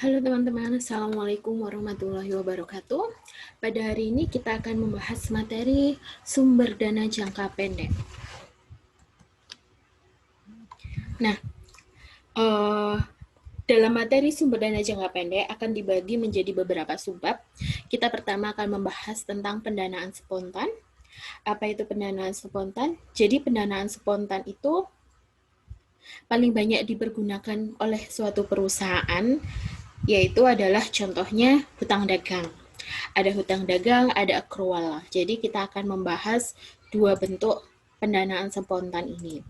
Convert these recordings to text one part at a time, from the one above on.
Halo teman-teman, Assalamualaikum warahmatullahi wabarakatuh. Pada hari ini kita akan membahas materi sumber dana jangka pendek. Nah, eh, dalam materi sumber dana jangka pendek akan dibagi menjadi beberapa subbab. Kita pertama akan membahas tentang pendanaan spontan. Apa itu pendanaan spontan? Jadi pendanaan spontan itu paling banyak dipergunakan oleh suatu perusahaan, yaitu adalah contohnya hutang dagang. Ada hutang dagang, ada accrual. Jadi kita akan membahas dua bentuk pendanaan spontan ini.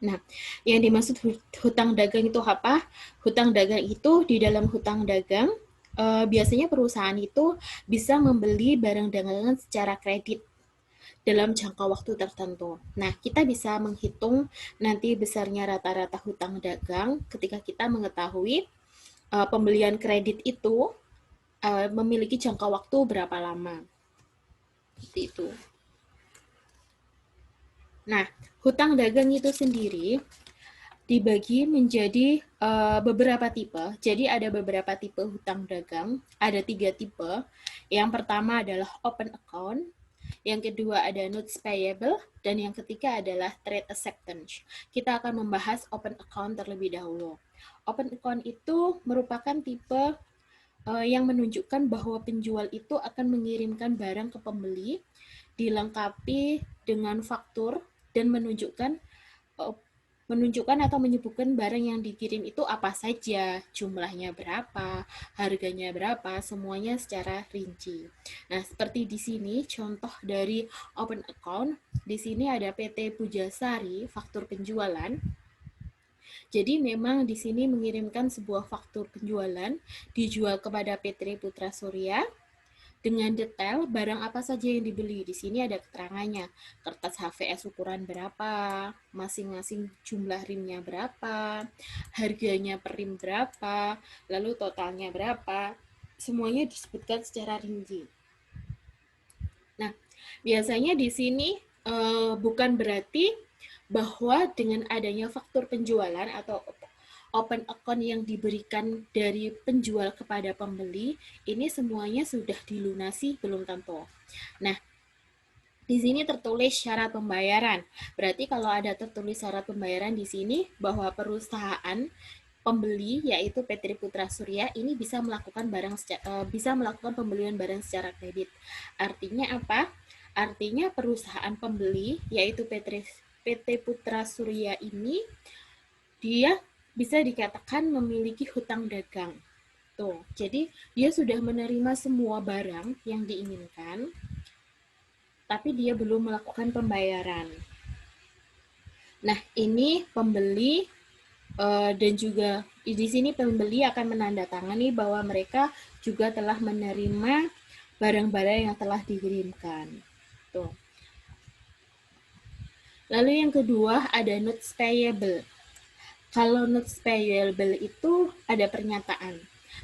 Nah, yang dimaksud hutang dagang itu apa? Hutang dagang itu di dalam hutang dagang biasanya perusahaan itu bisa membeli barang dagangan secara kredit dalam jangka waktu tertentu. Nah, kita bisa menghitung nanti besarnya rata-rata hutang dagang ketika kita mengetahui pembelian kredit itu memiliki jangka waktu berapa lama. Seperti itu. Nah, hutang dagang itu sendiri dibagi menjadi beberapa tipe. Jadi ada beberapa tipe hutang dagang, ada 3 tipe. Yang pertama adalah open account, yang kedua ada notes payable, dan yang ketiga adalah trade acceptance. Kita akan membahas open account terlebih dahulu. Open account itu merupakan tipe yang menunjukkan bahwa penjual itu akan mengirimkan barang ke pembeli, dilengkapi dengan faktur dan eh, menunjukkan atau menyebutkan barang yang dikirim itu apa saja, jumlahnya berapa, harganya berapa, semuanya secara rinci. Nah, seperti di sini contoh dari open account, di sini ada PT Pujasari, faktur penjualan. Jadi memang di sini mengirimkan sebuah faktur penjualan dijual kepada PT Putra Surya dengan detail barang apa saja yang dibeli. Di sini ada keterangannya, kertas HVS ukuran berapa, masing-masing jumlah rimnya berapa, harganya per rim berapa, lalu totalnya berapa. Semuanya disebutkan secara rinci. Nah, biasanya di sini bukan berarti bahwa dengan adanya faktur penjualan atau open account yang diberikan dari penjual kepada pembeli, ini semuanya sudah dilunasi belum tentu. Nah, di sini tertulis syarat pembayaran. Berarti kalau ada tertulis syarat pembayaran di sini bahwa perusahaan pembeli yaitu PT Putra Surya ini bisa melakukan pembelian barang secara kredit. Artinya apa? Artinya perusahaan pembeli yaitu PT Putra Surya ini dia bisa dikatakan memiliki hutang dagang. Tuh, jadi dia sudah menerima semua barang yang diinginkan, tapi dia belum melakukan pembayaran. Nah, ini pembeli dan juga di sini pembeli akan menandatangani bahwa mereka juga telah menerima barang-barang yang telah dikirimkan. Tuh. Lalu yang kedua ada notes payable. Kalau notes payable itu ada pernyataan.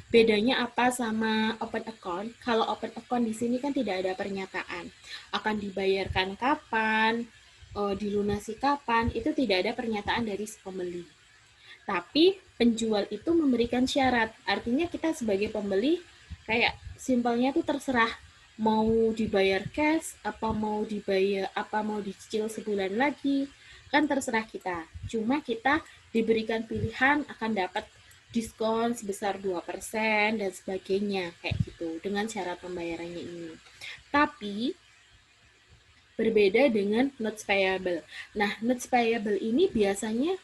Bedanya apa sama open account? Kalau open account di sini kan tidak ada pernyataan. Akan dibayarkan kapan, dilunasi kapan, itu tidak ada pernyataan dari si pembeli. Tapi penjual itu memberikan syarat. Artinya kita sebagai pembeli kayak simpelnya tuh terserah mau dibayar cash, apa mau dicicil sebulan lagi, kan terserah kita. Cuma kita diberikan pilihan akan dapat diskon sebesar 2% dan sebagainya kayak gitu dengan syarat pembayarannya ini. Tapi berbeda dengan notes payable. Nah, notes payable ini biasanya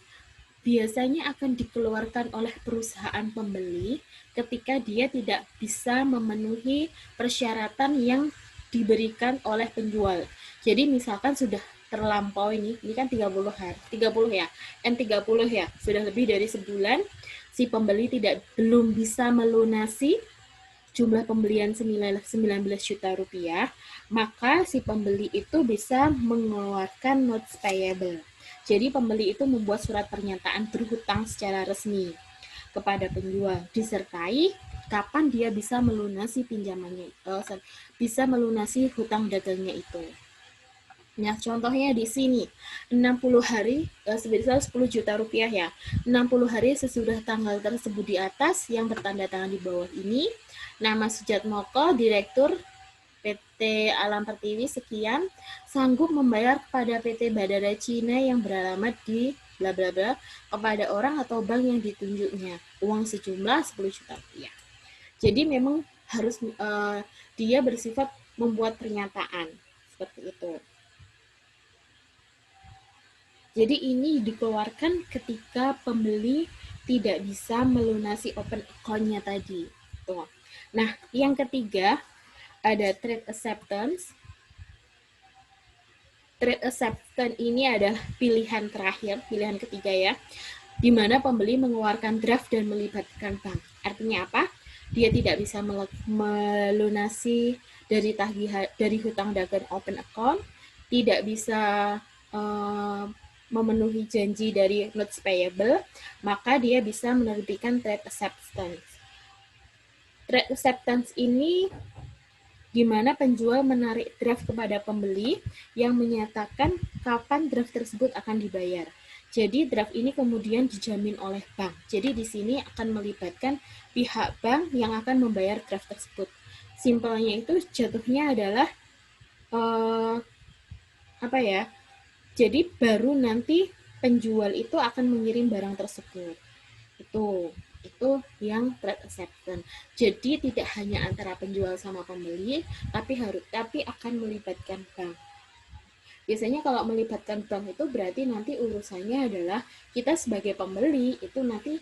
akan dikeluarkan oleh perusahaan pembeli ketika dia tidak bisa memenuhi persyaratan yang diberikan oleh penjual. Jadi misalkan sudah terlampau ini kan 30 hari, 30 ya, N30 ya, sudah lebih dari sebulan si pembeli belum bisa melunasi jumlah pembelian 19 juta rupiah, maka si pembeli itu bisa mengeluarkan notes payable. Jadi pembeli itu membuat surat pernyataan berhutang secara resmi kepada penjual, disertai kapan dia bisa melunasi pinjamannya, bisa melunasi hutang dagangnya itu. Nah, contohnya di sini, 60 hari sebesar 10 juta rupiah ya. 60 hari sesudah tanggal tersebut di atas yang bertanda tangan di bawah ini, nama Sujatmoko, Direktur PT Alam Pertiwi sekian, sanggup membayar kepada PT Badara Cina yang beralamat di bla bla bla kepada orang atau bank yang ditunjuknya uang sejumlah 10 juta rupiah. Jadi memang harus dia bersifat membuat pernyataan seperti itu. Jadi ini dikeluarkan ketika pembeli tidak bisa melunasi open account-nya tadi. Tuh. Nah, yang ketiga ada trade acceptance. Trade acceptance ini adalah pilihan terakhir, pilihan ketiga ya, di mana pembeli mengeluarkan draft dan melibatkan bank. Artinya apa? Dia tidak bisa melunasi dari hutang dagang open account, tidak bisa memenuhi janji dari notes payable, maka dia bisa menerbitkan trade acceptance. Trade acceptance ini di mana penjual menarik draft kepada pembeli yang menyatakan kapan draft tersebut akan dibayar. Jadi draft ini kemudian dijamin oleh bank. Jadi di sini akan melibatkan pihak bank yang akan membayar draft tersebut. Simpelnya itu jatuhnya adalah apa ya? Jadi baru nanti penjual itu akan mengirim barang tersebut. Itu yang trade acceptance. Jadi tidak hanya antara penjual sama pembeli, tapi akan melibatkan bank. Biasanya kalau melibatkan bank itu berarti nanti urusannya adalah kita sebagai pembeli itu nanti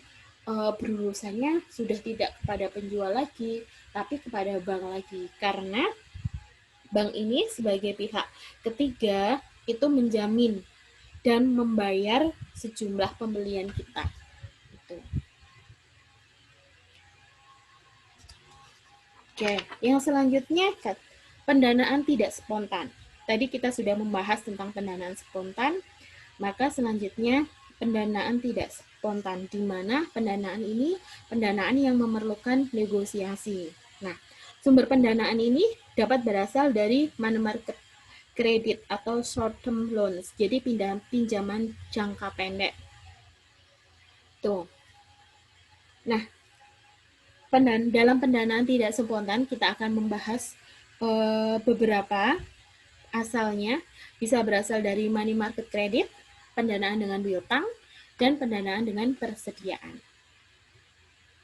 berurusannya sudah tidak kepada penjual lagi, tapi kepada bank lagi. Karena bank ini sebagai pihak ketiga itu menjamin dan membayar sejumlah pembelian kita. Itu. Oke, yang selanjutnya pendanaan tidak spontan. Tadi kita sudah membahas tentang pendanaan spontan, maka selanjutnya pendanaan tidak spontan, di mana pendanaan ini pendanaan yang memerlukan negosiasi. Nah, sumber pendanaan ini dapat berasal dari money market kredit atau short term loans, jadi pinjaman jangka pendek. Tuh. Nah, dalam pendanaan tidak spontan kita akan membahas beberapa asalnya. Bisa berasal dari money market credit, pendanaan dengan piutang, dan pendanaan dengan persediaan.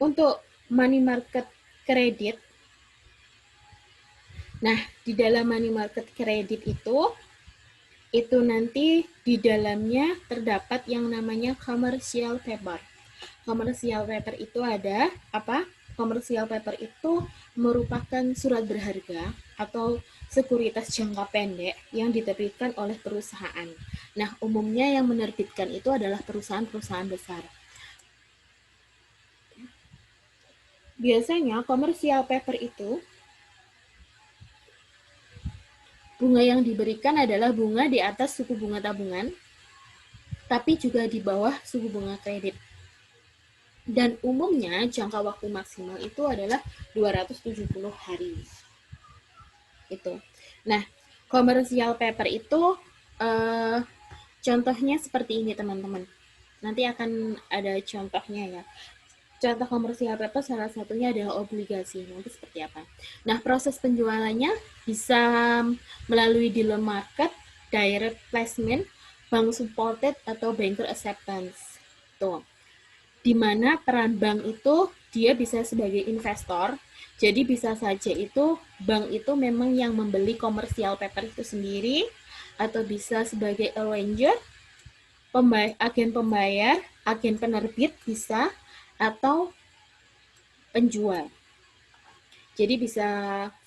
Untuk money market credit, nah di dalam money market credit itu nanti di dalamnya terdapat yang namanya commercial paper. Commercial paper itu ada apa? Commercial paper itu merupakan surat berharga atau sekuritas jangka pendek yang diterbitkan oleh perusahaan. Nah, umumnya yang menerbitkan itu adalah perusahaan-perusahaan besar. Biasanya commercial paper itu bunga yang diberikan adalah bunga di atas suku bunga tabungan, tapi juga di bawah suku bunga kredit. Dan umumnya jangka waktu maksimal itu adalah 270 hari. Itu. Nah, commercial paper itu contohnya seperti ini teman-teman. Nanti akan ada contohnya ya. Contoh commercial paper salah satunya adalah obligasi. Nanti seperti apa. Nah, proses penjualannya bisa melalui dealer market, direct placement, bank supported, atau banker acceptance. Tuh. Di mana peran bank itu dia bisa sebagai investor, jadi bisa saja itu bank itu memang yang membeli commercial paper itu sendiri, atau bisa sebagai arranger, agen pembayar, agen penerbit bisa, atau penjual. Jadi bisa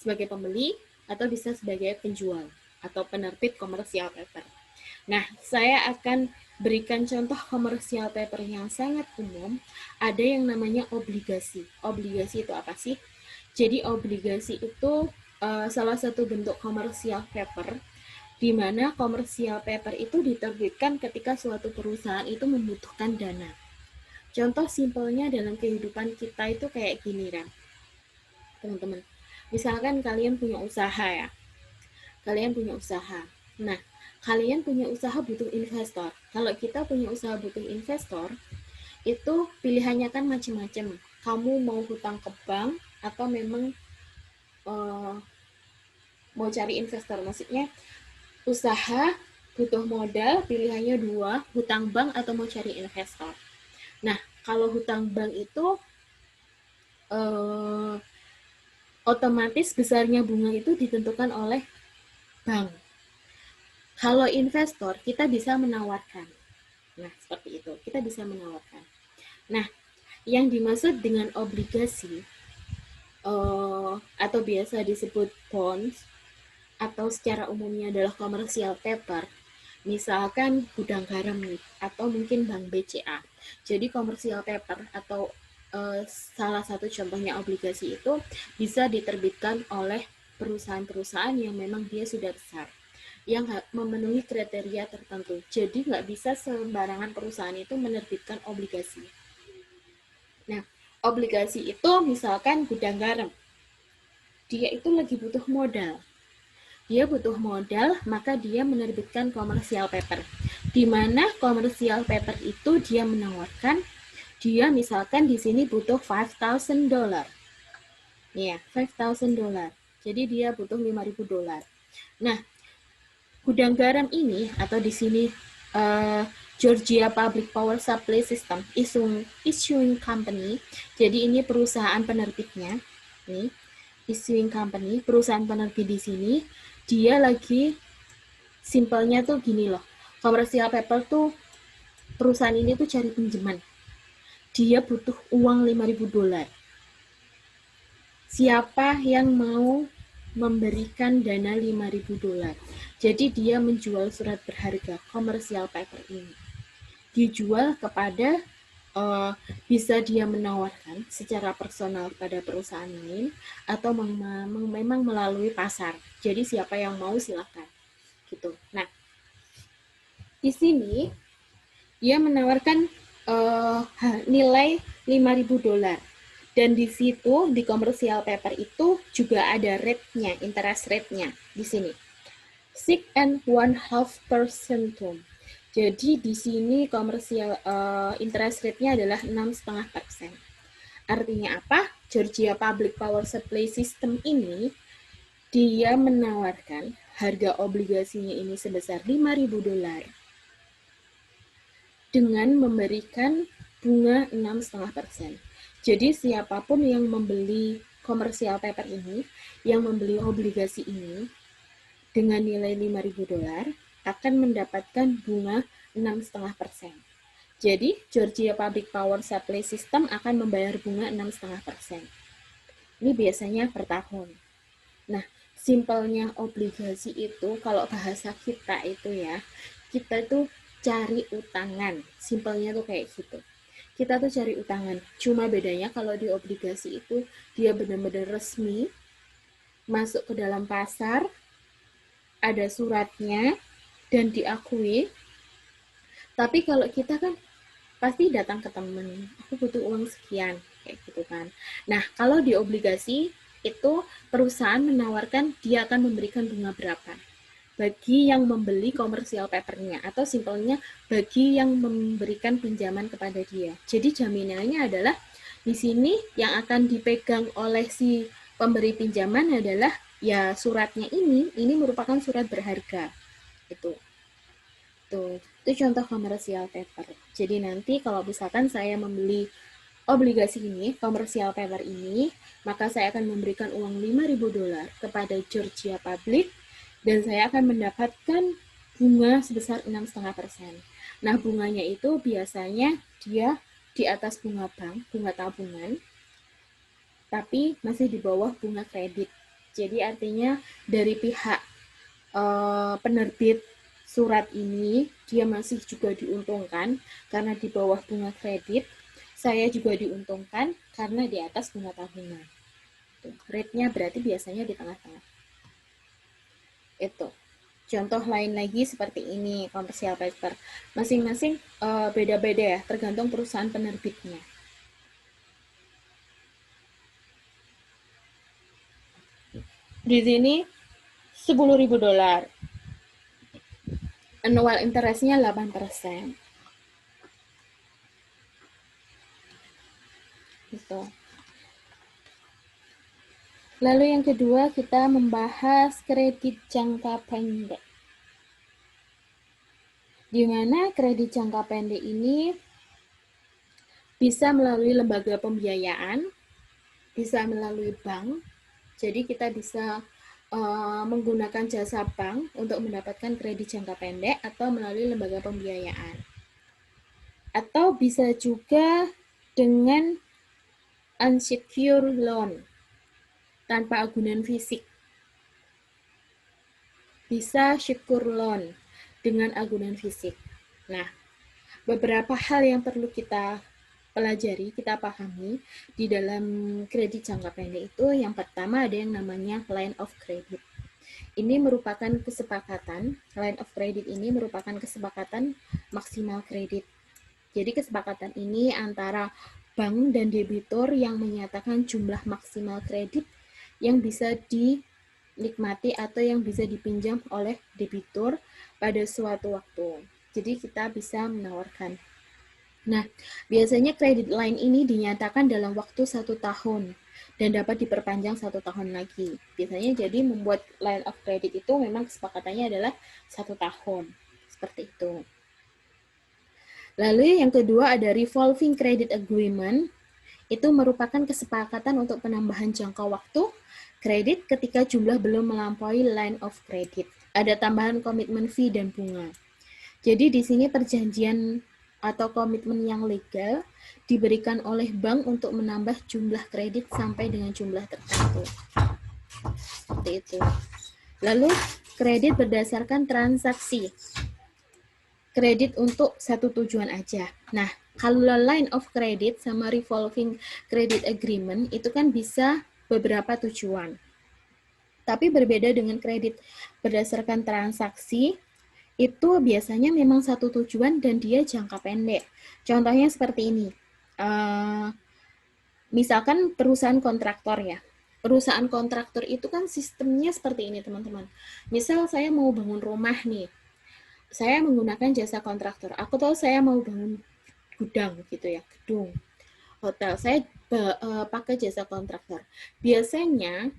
sebagai pembeli atau bisa sebagai penjual atau penerbit commercial paper. Nah, saya akan berikan contoh commercial paper yang sangat umum. Ada yang namanya obligasi. Obligasi itu apa sih? Jadi obligasi itu salah satu bentuk commercial paper, di mana commercial paper itu diterbitkan ketika suatu perusahaan itu membutuhkan dana. Contoh simpelnya dalam kehidupan kita itu kayak gini, Ram. Teman-teman. Misalkan kalian punya usaha ya. Kalian punya usaha. Nah, kalian punya usaha butuh investor. Kalau kita punya usaha butuh investor, itu pilihannya kan macam-macam. Kamu mau hutang ke bank atau memang uh, mau cari investor, maksudnya usaha butuh modal, pilihannya dua, hutang bank atau mau cari investor. Nah, kalau hutang bank itu uh, otomatis besarnya bunga itu ditentukan oleh bank. Kalau investor, kita bisa menawarkan. Nah, seperti itu. Kita bisa menawarkan. Nah, yang dimaksud dengan obligasi atau biasa disebut bonds atau secara umumnya adalah commercial paper. Misalkan gudang garam nih, atau mungkin bank BCA. Jadi commercial paper atau salah satu contohnya obligasi itu bisa diterbitkan oleh perusahaan-perusahaan yang memang dia sudah besar, yang memenuhi kriteria tertentu. Jadi nggak bisa sembarangan perusahaan itu menerbitkan obligasi. Nah, obligasi itu misalkan gudang garam, dia itu lagi butuh modal. Dia butuh modal, maka dia menerbitkan commercial paper. Di mana commercial paper itu dia menawarkan, dia misalkan di sini butuh $5,000. Ya, $5,000. Jadi dia butuh $5,000. Nah, gudang garam ini atau di sini Georgia Public Power Supply System issuing company. Jadi ini perusahaan penerbitnya. Nih, issuing company, perusahaan penerbit di sini, dia lagi simpelnya tuh gini loh. Commercial paper tuh perusahaan ini tuh cari pinjaman. Dia butuh uang $5,000. Siapa yang mau memberikan dana $5,000? Jadi dia menjual surat berharga commercial paper ini. Dijual kepada bisa dia menawarkan secara personal pada perusahaan lain atau memang melalui pasar. Jadi siapa yang mau silakan gitu. Nah, di sini dia menawarkan nilai $5,000. Dan di situ di commercial paper itu juga ada rate-nya, interest rate-nya di sini. 6.5%. Jadi di sini komersial interest rate-nya adalah 6,5%. Artinya apa? Georgia Public Power Supply System ini dia menawarkan harga obligasinya ini sebesar $5,000 dengan memberikan bunga 6,5%. Jadi siapapun yang membeli commercial paper ini, yang membeli obligasi ini dengan nilai $5,000 akan mendapatkan bunga 6,5%. Jadi Georgia Public Power Supply System akan membayar bunga 6,5%. Ini biasanya per tahun. Nah, simpelnya obligasi itu kalau bahasa kita itu ya, kita tuh cari utangan. Simpelnya tuh kayak gitu. Kita tuh cari utangan. Cuma bedanya kalau di obligasi itu dia benar-benar resmi, masuk ke dalam pasar, ada suratnya dan diakui. Tapi kalau kita kan pasti datang ke temen, aku butuh uang sekian, kayak gitu kan. Nah, kalau di obligasi itu perusahaan menawarkan dia akan memberikan bunga berapa bagi yang membeli komersial papernya, atau simpelnya bagi yang memberikan pinjaman kepada dia. Jadi jaminannya adalah di sini yang akan dipegang oleh si pemberi pinjaman adalah ya suratnya ini merupakan surat berharga. Itu. Tuh, itu contoh commercial paper. Jadi nanti kalau misalkan saya membeli obligasi ini, commercial paper ini, maka saya akan memberikan uang $5,000 kepada Georgia Public dan saya akan mendapatkan bunga sebesar 6,5%. Nah, bunganya itu biasanya dia di atas bunga bank, bunga tabungan, tapi masih di bawah bunga kredit. Jadi artinya dari pihak penerbit surat ini dia masih juga diuntungkan karena di bawah bunga kredit, saya juga diuntungkan karena di atas bunga tabungan. Rate-nya berarti biasanya di tengah-tengah. Itu. Contoh lain lagi seperti ini, commercial paper. Masing-masing beda-beda ya, tergantung perusahaan penerbitnya. Di sini $10,000. annual interest-nya 8%. Gitu. Lalu yang kedua kita membahas kredit jangka pendek. Di mana kredit jangka pendek ini bisa melalui lembaga pembiayaan, bisa melalui bank. Jadi kita bisa menggunakan jasa bank untuk mendapatkan kredit jangka pendek atau melalui lembaga pembiayaan. Atau bisa juga dengan unsecured loan tanpa agunan fisik. Bisa syukur loan dengan agunan fisik. Nah, beberapa hal yang perlu kita pelajari, kita pahami di dalam kredit jangka pendek itu, yang pertama ada yang namanya line of credit. Ini merupakan kesepakatan, line of credit ini merupakan kesepakatan maksimal kredit. Jadi kesepakatan ini antara bank dan debitur yang menyatakan jumlah maksimal kredit yang bisa dinikmati atau yang bisa dipinjam oleh debitur pada suatu waktu. Jadi kita bisa menawarkan. Nah, biasanya kredit line ini dinyatakan dalam waktu 1 tahun dan dapat diperpanjang 1 tahun lagi. Biasanya jadi membuat line of credit itu memang kesepakatannya adalah 1 tahun. Seperti itu. Lalu yang kedua ada revolving credit agreement. Itu merupakan kesepakatan untuk penambahan jangka waktu kredit ketika jumlah belum melampaui line of credit. Ada tambahan komitmen fee dan bunga. Jadi di sini perjanjian atau komitmen yang legal diberikan oleh bank untuk menambah jumlah kredit sampai dengan jumlah tertentu. Seperti itu. Lalu kredit berdasarkan transaksi. Kredit untuk satu tujuan aja. Nah, kalau line of credit sama revolving credit agreement itu kan bisa beberapa tujuan. Tapi berbeda dengan kredit berdasarkan transaksi, itu biasanya memang satu tujuan dan dia jangka pendek. Contohnya seperti ini. Misalkan perusahaan kontraktor ya. Perusahaan kontraktor itu kan sistemnya seperti ini, teman-teman. Misal saya mau bangun rumah nih. Saya menggunakan jasa kontraktor. Aku tahu saya mau bangun gudang gitu ya, gedung, hotel. Saya pakai jasa kontraktor. Biasanya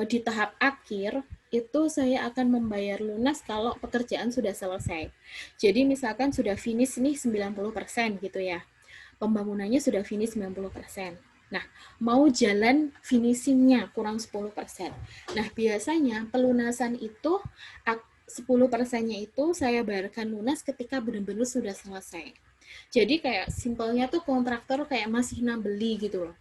di tahap akhir itu saya akan membayar lunas kalau pekerjaan sudah selesai. Jadi misalkan sudah finish nih 90% gitu ya. Pembangunannya sudah finish 90%. Nah, mau jalan finishingnya kurang 10%. Nah, biasanya pelunasan itu 10%-nya itu saya bayarkan lunas ketika benar-benar sudah selesai. Jadi kayak simpelnya tuh kontraktor kayak masih nambeli gitu loh.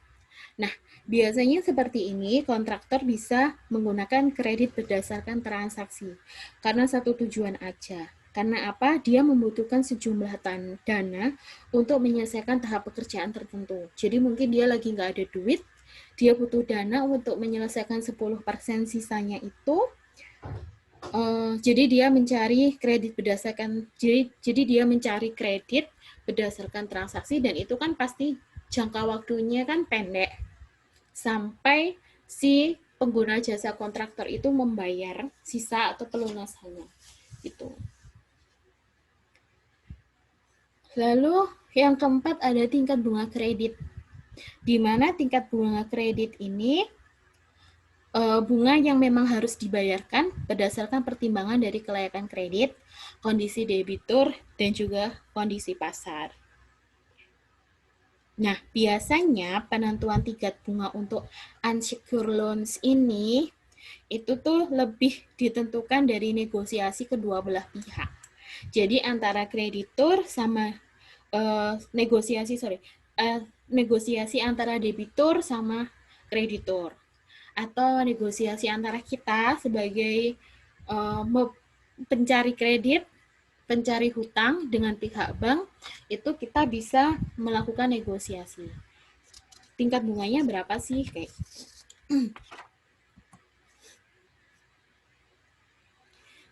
Nah, biasanya seperti ini kontraktor bisa menggunakan kredit berdasarkan transaksi karena satu tujuan aja. Karena apa? Dia membutuhkan sejumlah dana untuk menyelesaikan tahap pekerjaan tertentu. Jadi mungkin dia lagi nggak ada duit, dia butuh dana untuk menyelesaikan 10% sisanya itu. Jadi dia mencari kredit berdasarkan jadi dia mencari kredit berdasarkan transaksi, dan itu kan pasti jangka waktunya kan pendek sampai si pengguna jasa kontraktor itu membayar sisa atau pelunasannya itu. Lalu yang keempat ada tingkat bunga kredit, di mana tingkat bunga kredit ini bunga yang memang harus dibayarkan berdasarkan pertimbangan dari kelayakan kredit, kondisi debitur, dan juga kondisi pasar. Nah, biasanya penentuan tingkat bunga untuk unsecured loans ini itu tuh lebih ditentukan dari negosiasi kedua belah pihak. Jadi antara kreditur sama negosiasi antara debitur sama kreditur, atau negosiasi antara kita sebagai pencari kredit, pencari hutang dengan pihak bank, itu kita bisa melakukan negosiasi. Tingkat bunganya berapa sih? Kayak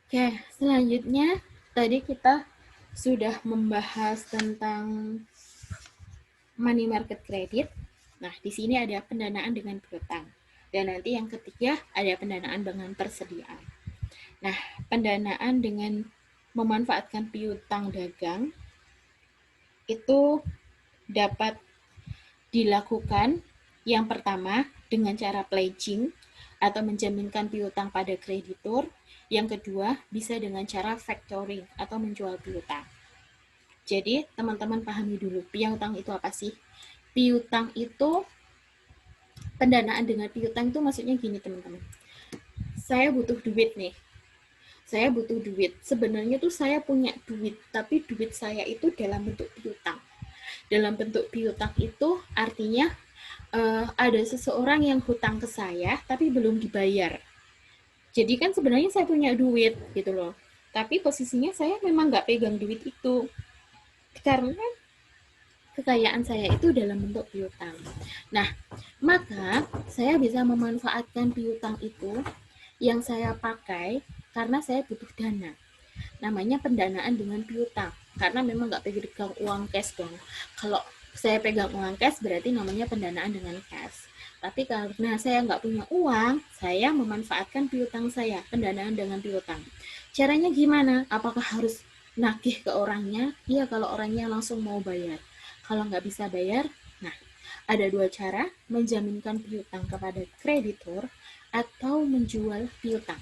Oke, selanjutnya tadi kita sudah membahas tentang money market credit. Nah, di sini ada pendanaan dengan piutang. Dan nanti yang ketiga ada pendanaan dengan persediaan. Nah, pendanaan dengan memanfaatkan piutang dagang itu dapat dilakukan yang pertama dengan cara pledging atau menjaminkan piutang pada kreditur. Yang kedua bisa dengan cara factoring atau menjual piutang. Jadi teman-teman pahami dulu piutang itu apa sih? Piutang itu pendanaan dengan piutang itu maksudnya gini teman-teman. Saya butuh duit nih. Saya butuh duit. Sebenarnya tuh saya punya duit, tapi duit saya itu dalam bentuk piutang. Dalam bentuk piutang itu artinya ada seseorang yang hutang ke saya tapi belum dibayar. Jadi kan sebenarnya saya punya duit gitu loh. Tapi posisinya saya memang nggak pegang duit itu. Karena kekayaan saya itu dalam bentuk piutang. Nah, maka saya bisa memanfaatkan piutang itu yang saya pakai karena saya butuh dana. Namanya pendanaan dengan piutang. Karena memang nggak pegang uang cash dong. Kalau saya pegang uang cash berarti namanya pendanaan dengan cash. Tapi karena saya nggak punya uang, saya memanfaatkan piutang saya, pendanaan dengan piutang. Caranya gimana? Apakah harus nagih ke orangnya? Iya, kalau orangnya langsung mau bayar. Kalau nggak bisa bayar, nah ada dua cara, menjaminkan piutang kepada kreditur atau menjual piutang.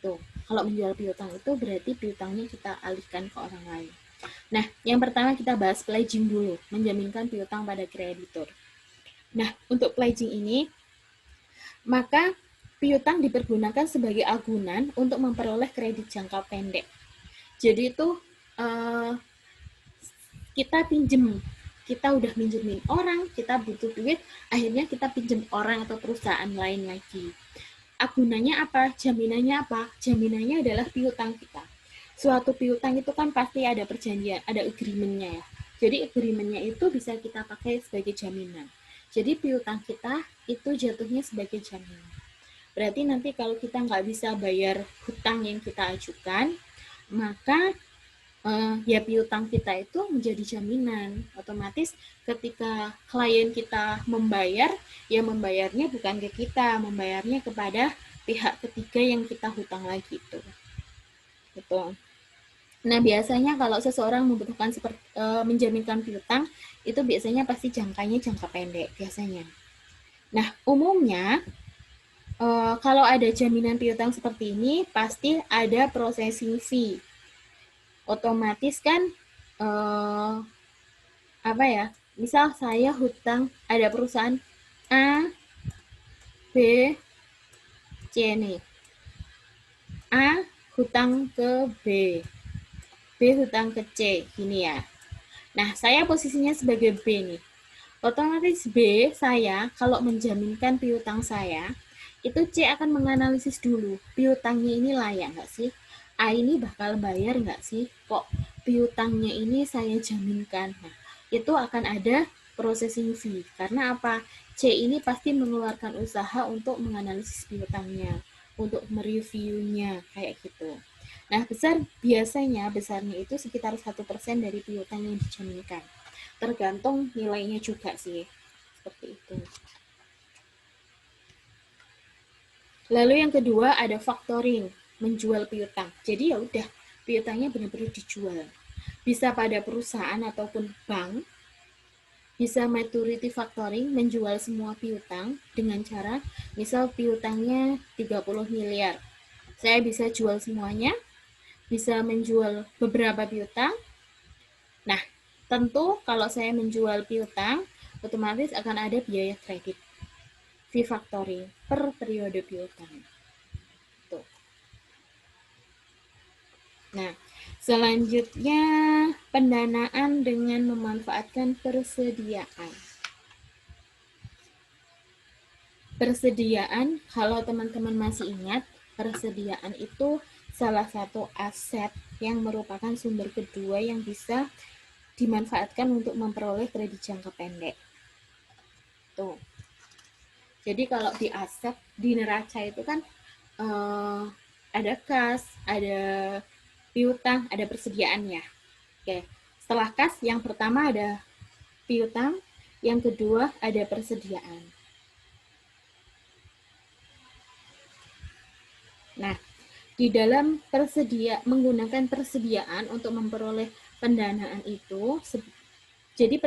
Tuh, kalau menjual piutang itu berarti piutangnya kita alihkan ke orang lain. Nah, yang pertama kita bahas pledging dulu, menjaminkan piutang pada kreditur. Nah, untuk pledging ini, maka piutang dipergunakan sebagai agunan untuk memperoleh kredit jangka pendek. Jadi itu uh, kita pinjem, kita udah minjemin orang, kita butuh duit, akhirnya kita pinjem orang atau perusahaan lain lagi. Agunannya apa? Jaminannya apa? Jaminannya adalah piutang kita. Suatu piutang itu kan pasti ada perjanjian, ada agreement-nya ya. Jadi agreement-nya itu bisa kita pakai sebagai jaminan. Jadi piutang kita itu jatuhnya sebagai jaminan. Berarti nanti kalau kita nggak bisa bayar hutang yang kita ajukan, maka ya piutang kita itu menjadi jaminan. Otomatis ketika klien kita membayar, ya membayarnya bukan ke kita, membayarnya kepada pihak ketiga yang kita hutang lagi itu. Gitu. Nah, biasanya kalau seseorang membutuhkan menjaminkan piutang, itu biasanya pasti jangkanya jangka pendek biasanya. Nah, umumnya kalau ada jaminan piutang seperti ini, pasti ada processing fee. Otomatis kan uh, apa ya? Misal saya hutang ada perusahaan A, B, C nih. A hutang ke B, B hutang ke C, gini ya. Nah, saya posisinya sebagai B nih. Otomatis B saya kalau menjaminkan piutang saya, itu C akan menganalisis dulu piutangnya ini layak nggak sih? A ini bakal bayar nggak sih? Kok piutangnya ini saya jaminkan? Nah, itu akan ada processing fee. Karena apa? C ini pasti mengeluarkan usaha untuk menganalisis piutangnya, untuk mereviewnya, kayak gitu. Nah, besarnya itu sekitar 1% dari piutang yang dijaminkan. Tergantung nilainya juga sih. Seperti itu. Lalu yang kedua ada factoring, menjual piutang. Jadi ya udah, piutangnya benar-benar dijual. Bisa pada perusahaan ataupun bank, bisa maturity factoring, menjual semua piutang dengan cara misal piutangnya 30 miliar. Saya bisa jual semuanya, bisa menjual beberapa piutang. Nah, tentu kalau saya menjual piutang, otomatis akan ada biaya kredit fee factoring per periode piutang. Tuh. Nah, selanjutnya pendanaan dengan memanfaatkan persediaan. Persediaan, kalau teman-teman masih ingat, persediaan itu salah satu aset yang merupakan sumber kedua yang bisa dimanfaatkan untuk memperoleh kredit jangka pendek. Tuh. Jadi kalau di aset di neraca itu kan ada kas, ada piutang, ada persediaan ya. Oke. Setelah kas yang pertama ada piutang, yang kedua ada persediaan. Nah, Di dalam menggunakan persediaan untuk memperoleh pendanaan itu, jadi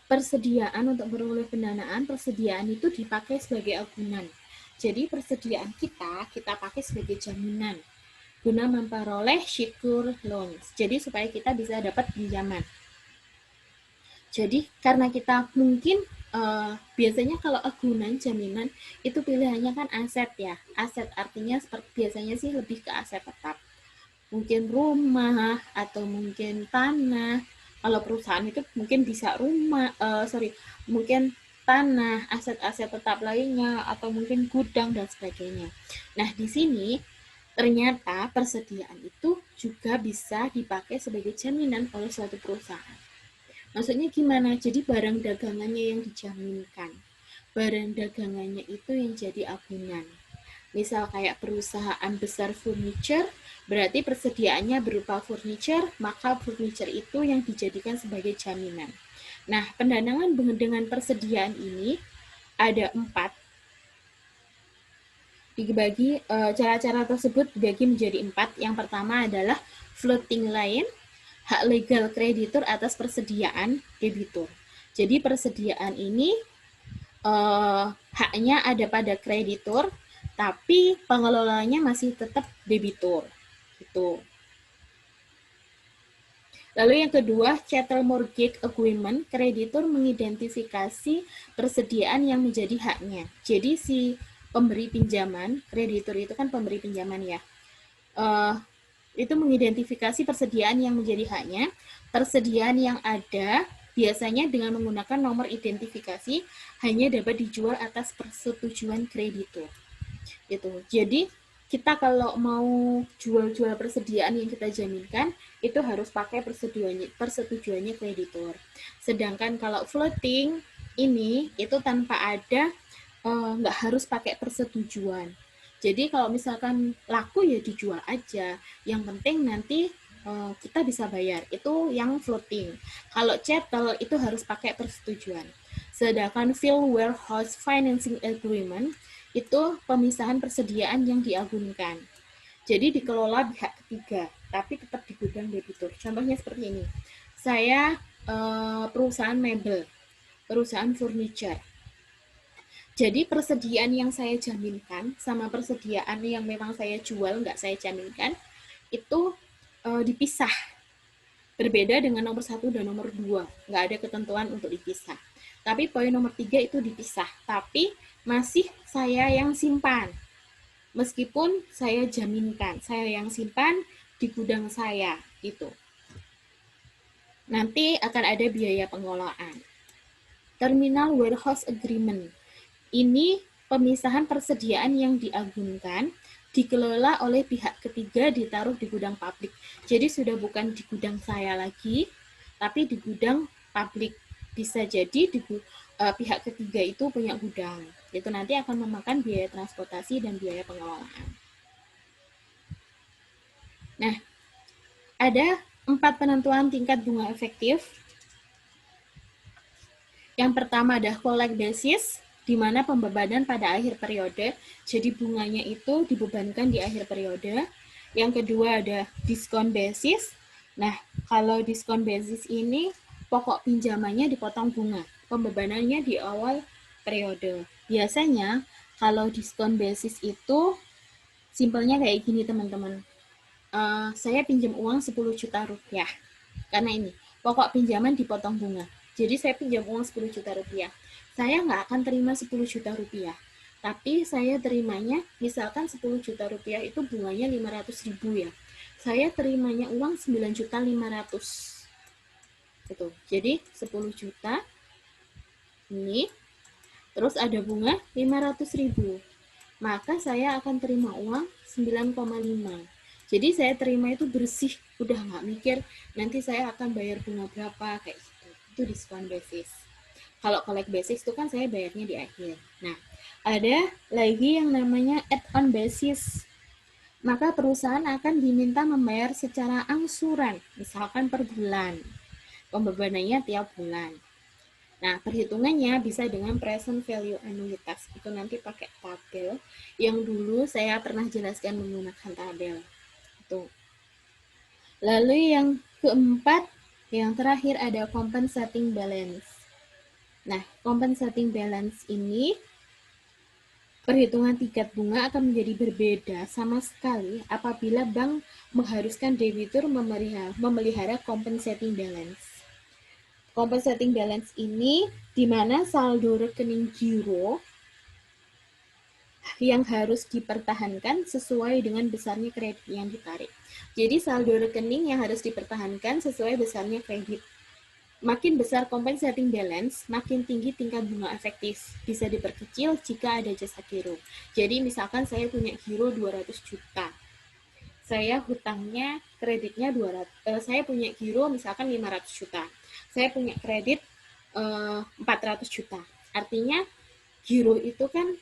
persediaan untuk memperoleh pendanaan, persediaan itu dipakai sebagai agunan. Jadi persediaan kita pakai sebagai jaminan guna memperoleh secure loans. Jadi supaya kita bisa dapat pinjaman. Jadi karena kita mungkin biasanya kalau agunan jaminan itu pilihannya kan aset ya. Aset artinya biasanya sih lebih ke aset tetap. Mungkin rumah atau mungkin tanah. Kalau perusahaan itu mungkin bisa mungkin tanah, aset-aset tetap lainnya atau mungkin gudang dan sebagainya. Nah, di sini ternyata persediaan itu juga bisa dipakai sebagai jaminan oleh suatu perusahaan. Maksudnya gimana? Jadi barang dagangannya yang dijaminkan. Barang dagangannya itu yang jadi agunan. Misal kayak perusahaan besar furniture, berarti persediaannya berupa furniture, maka furniture itu yang dijadikan sebagai jaminan. Nah, pendanaan dengan persediaan ini ada 4. Cara-cara tersebut dibagi menjadi 4. Yang pertama adalah floating line, hak legal kreditur atas persediaan debitur. Jadi persediaan ini haknya ada pada kreditur, tapi pengelolanya masih tetap debitur. Gitu. Lalu yang kedua, chattel mortgage agreement, kreditur mengidentifikasi persediaan yang menjadi haknya. Jadi si pemberi pinjaman, kreditur itu kan pemberi pinjaman ya, itu mengidentifikasi persediaan yang menjadi haknya. Persediaan yang ada biasanya dengan menggunakan nomor identifikasi hanya dapat dijual atas persetujuan kreditur. Gitu. Jadi kita kalau mau jual-jual persediaan yang kita jaminkan itu harus pakai persetujuannya kreditur. Sedangkan kalau floating ini itu tanpa ada nggak harus pakai persetujuan. Jadi kalau misalkan laku ya dijual aja. Yang penting nanti kita bisa bayar. Itu yang floating. Kalau chattel itu harus pakai persetujuan. Sedangkan field warehouse financing agreement itu pemisahan persediaan yang diagunkan. Jadi dikelola pihak ketiga, tapi tetap di gudang debitur. Contohnya seperti ini. Saya perusahaan mebel, perusahaan furniture. Jadi persediaan yang saya jaminkan sama persediaan yang memang saya jual nggak saya jaminkan itu dipisah. Berbeda dengan nomor 1 dan nomor 2. Nggak ada ketentuan untuk dipisah. Tapi poin nomor 3 itu dipisah. Tapi masih saya yang simpan. Meskipun saya jaminkan, saya yang simpan di gudang saya. Gitu. Nanti akan ada biaya pengelolaan. Terminal warehouse agreement. Ini pemisahan persediaan yang diagunkan dikelola oleh pihak ketiga ditaruh di gudang publik. Jadi sudah bukan di gudang saya lagi, tapi di gudang publik. Bisa jadi pihak ketiga itu punya gudang. Itu nanti akan memakan biaya transportasi dan biaya pengelolaan. Nah, ada 4 penentuan tingkat bunga efektif. Yang pertama ada collect basis, di mana pembebanan pada akhir periode, jadi bunganya itu dibebankan di akhir periode. Yang kedua ada diskon basis. Nah, kalau diskon basis ini pokok pinjamannya dipotong bunga, pembebanannya di awal periode. Biasanya kalau diskon basis itu simpelnya kayak gini teman-teman. Saya pinjam uang 10 juta rupiah. Karena ini, pokok pinjaman dipotong bunga. Jadi saya pinjam uang 10 juta rupiah. Saya nggak akan terima 10 juta rupiah. Tapi saya terimanya, misalkan 10 juta rupiah itu bunganya 500 ribu ya. Saya terimanya uang 9 juta 500. Gitu. Jadi 10 juta ini, terus ada bunga 500 ribu. Maka saya akan terima uang 9,5. Jadi saya terima itu bersih, udah nggak mikir nanti saya akan bayar bunga berapa kayak gitu. Itu diskon basis. Kalau collect basis itu kan saya bayarnya di akhir. Nah, ada lagi yang namanya add-on basis. Maka perusahaan akan diminta membayar secara angsuran, misalkan per bulan. Pembebanannya tiap bulan. Nah, perhitungannya bisa dengan present value anuitas. Itu nanti pakai tabel yang dulu saya pernah jelaskan menggunakan tabel. Itu. Lalu yang keempat, yang terakhir ada compensating balance. Nah, compensating balance ini perhitungan tingkat bunga akan menjadi berbeda sama sekali apabila bank mengharuskan debitur memelihara compensating balance. Compensating balance ini di mana saldo rekening giro yang harus dipertahankan sesuai dengan besarnya kredit yang ditarik. Jadi saldo rekening yang harus dipertahankan sesuai besarnya kredit. Makin besar compensating balance, makin tinggi tingkat bunga efektif. Bisa diperkecil jika ada jasa giro. Jadi misalkan saya punya giro 200 juta. Saya hutangnya kreditnya 200, saya punya giro misalkan 500 juta. Saya punya kredit 400 juta. Artinya giro itu kan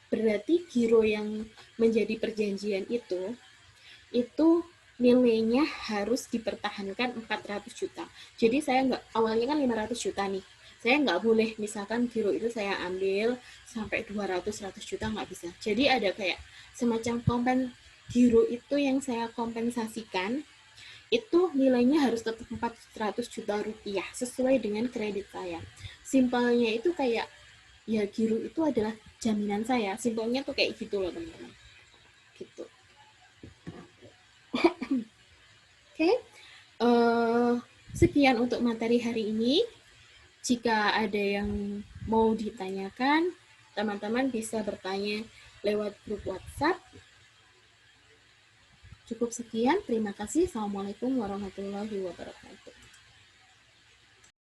berarti giro yang menjadi perjanjian itu nilainya harus dipertahankan 400 juta. Jadi saya nggak, awalnya kan 500 juta nih. Saya nggak boleh misalkan giro itu saya ambil sampai 200-100 juta, nggak bisa. Jadi ada kayak semacam giro itu yang saya kompensasikan, itu nilainya harus tetap 400 juta rupiah sesuai dengan kredit saya. Simpelnya itu kayak, ya giro itu adalah jaminan saya. Simpelnya tuh kayak gitu loh teman-teman. Gitu. Oke, sekian untuk materi hari ini. Jika ada yang mau ditanyakan, teman-teman bisa bertanya lewat grup WhatsApp. Cukup sekian, terima kasih. Assalamualaikum warahmatullahi wabarakatuh.